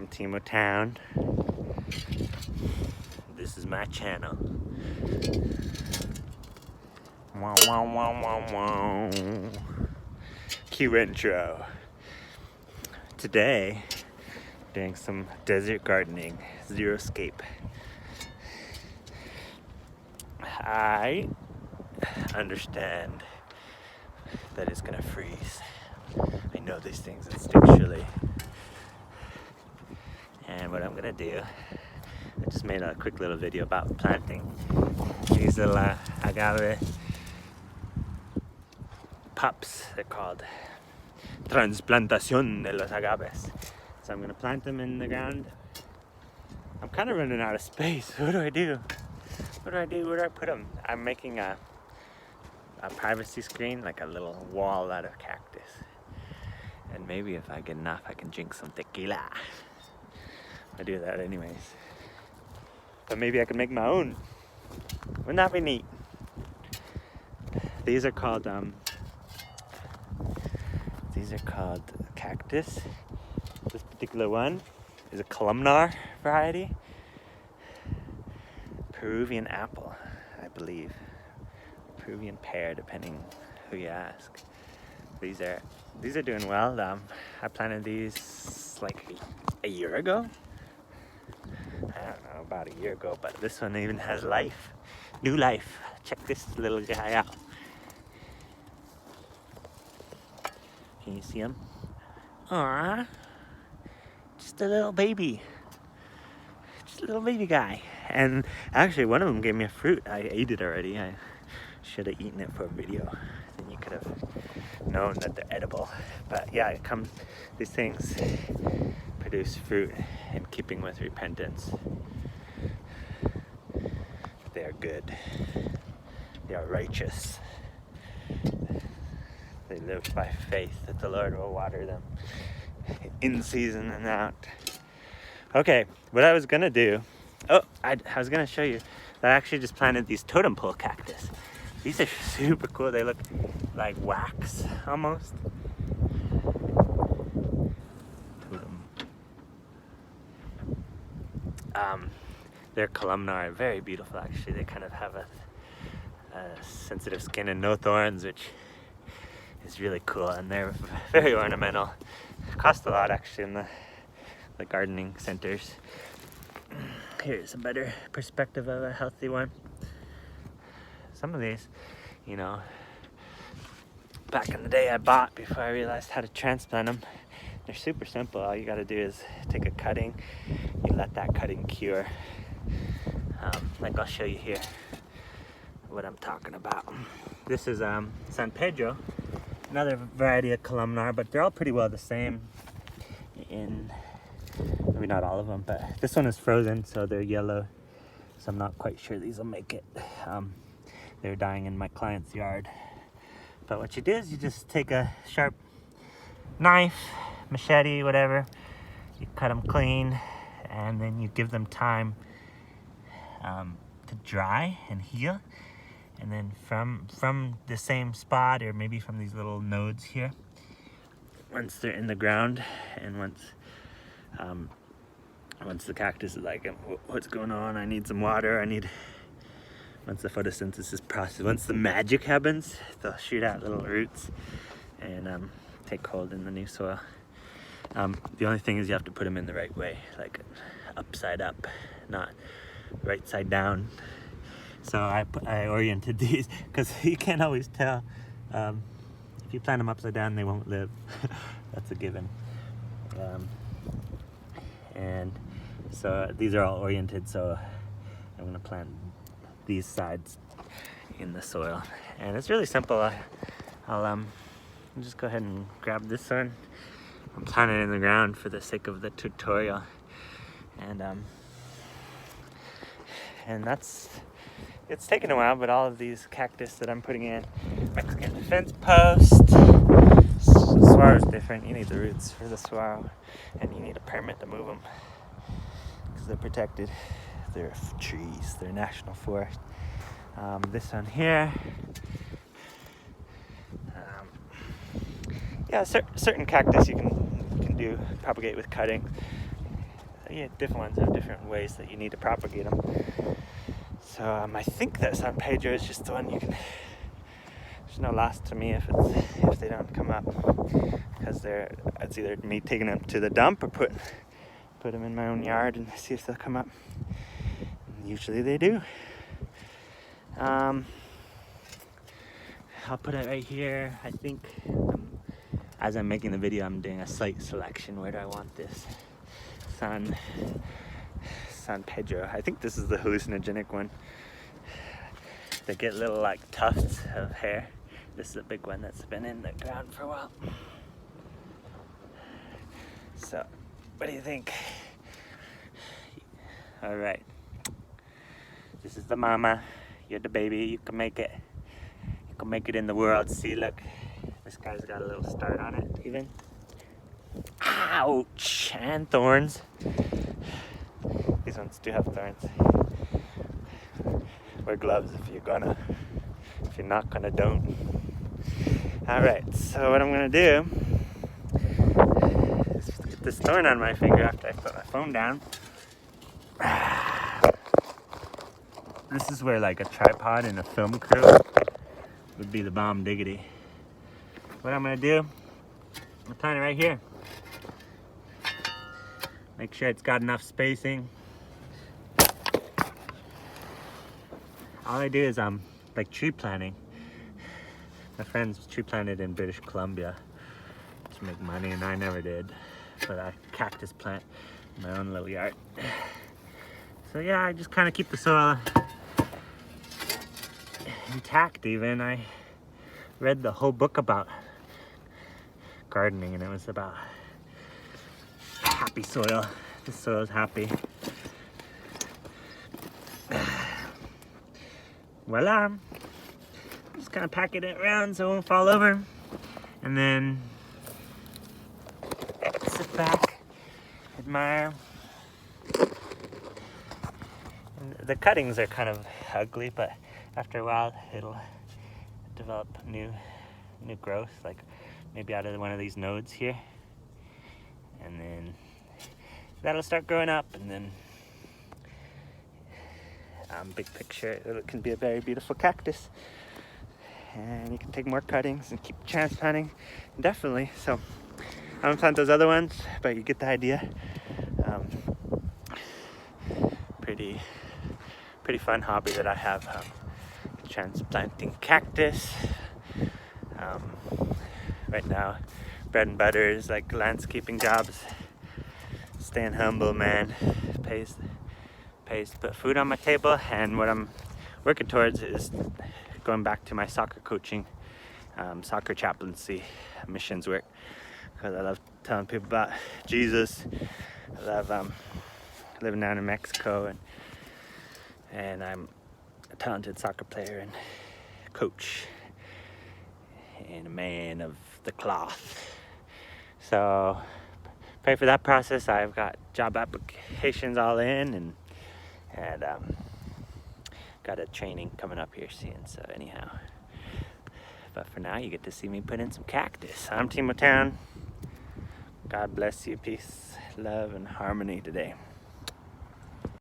from Timo Town. This is my channel. Wow, wow, wow, wow, wow. Cue intro. Today, doing some desert gardening, xeriscape. I understand that it's gonna freeze. I know these things instinctually. And what I'm gonna do, I just made a quick little video about planting these little agave pups. They're called Transplantación de los agaves. So I'm gonna plant them in the ground. I'm kind of running out of space. What do I do? What do I do? Where do I put them? I'm making a privacy screen, like a little wall out of cactus. And maybe if I get enough, I can drink some tequila. I do that anyways. But maybe I can make my own. Wouldn't that be neat? These are called cactus. This particular one is a columnar variety. Peruvian apple, I believe. Peruvian pear, depending who you ask. These are doing well. I planted these like a year ago. I don't know, about a year ago, but this one even has life. New life. Check this little guy out. Can you see him? Aww. Just a little baby. Just a little baby guy. And actually one of them gave me a fruit. I ate it already. I should have eaten it for a video. Then you could have known that they're edible. But yeah, these things produce fruit in keeping with repentance. They are good. They are righteous. They live by faith that the Lord will water them in season and out. Okay, what I was gonna do, I was gonna show you that I actually just planted these totem pole cactus. These are super cool. They look like wax almost. They're columnar, very beautiful actually. They kind of have a sensitive skin and no thorns, which is really cool, and they're very ornamental. Cost a lot actually in the gardening centers. Here's a better perspective of a healthy one. Some of these, you know, back in the day I bought before I realized how to transplant them. They're super simple. All you gotta do is take a cutting, you let that cutting cure. Like I'll show you here what I'm talking about. This is San Pedro, another variety of columnar, but they're all pretty well the same. Maybe not all of them, but this one is frozen, so they're yellow. So I'm not quite sure these will make it. They're dying in my client's yard. But what you do is you just take a sharp knife, machete, whatever. You cut them clean, and then you give them time to dry and heal. And then from the same spot, or maybe from these little nodes here, once they're in the ground, and once the cactus is like, what's going on? I need some water. Once the photosynthesis process, once the magic happens, they'll shoot out little roots and take hold in the new soil. The only thing is you have to put them in the right way, like upside up, not right side down. So I oriented these because you can't always tell. If you plant them upside down, they won't live. That's a given. And so these are all oriented, so I'm gonna plant these sides in the soil. And it's really simple. I'll just go ahead and grab this one. I'm planting it in the ground for the sake of the tutorial. And it's taken a while, but all of these cactus that I'm putting in, Mexican fence post. Saguaro is different. You need the roots for the saguaro, and you need a permit to move them because they're protected. They're trees. They're national forest. This one here. Yeah, certain cactus you can propagate with cutting. yeah, different ones have different ways that you need to propagate them. So I think that San Pedro is just the one you can. There's no loss to me if they don't come up, because it's either me taking them to the dump or put them in my own yard and see if they'll come up. And usually they do. I'll put it right here. I think as I'm making the video, I'm doing a site selection. Where do I want this? San Pedro. I think this is the hallucinogenic one. They get little like tufts of hair. This is a big one that's been in the ground for a while. So, what do you think? All right. This is the mama. You're the baby. You can make it. You can make it in the world. See, look. This guy's got a little start on it, even. Ouch! And thorns. These ones do have thorns. Wear gloves if you're not gonna, don't. Alright, so what I'm gonna do is get this thorn on my finger after I put my phone down. This is where like a tripod and a film crew would be the bomb diggity. What I'm gonna do, I'm tying it right here. Make sure it's got enough spacing. All I do is like tree planting. My friends tree planted in British Columbia to make money, and I never did. But I cactus plant in my own little yard. So yeah, I just kind of keep the soil intact. Even I read the whole book about gardening, and it was about happy soil. This soil is happy. Voila! Just kind of packing it around so it won't fall over, and then sit back, admire. And the cuttings are kind of ugly, but after a while it'll develop new growth, like maybe out of one of these nodes here, and then that'll start growing up, and then big picture, it can be a very beautiful cactus, and you can take more cuttings and keep transplanting indefinitely. So I don't plant those other ones, but you get the idea. Pretty fun hobby that I have, transplanting cactus. Right now, bread and butter is like landscaping jobs. Staying humble, man, pays to put food on my table, and what I'm working towards is going back to my soccer coaching, soccer chaplaincy, missions work, because I love telling people about Jesus. I love living down in Mexico, and I'm a talented soccer player and coach and a man of the cloth. So pray for that process. I've got job applications all in, and got a training coming up here soon. So anyhow, but for now, you get to see me put in some cactus. I'm Timo Town. God bless you. Peace, love, and harmony today.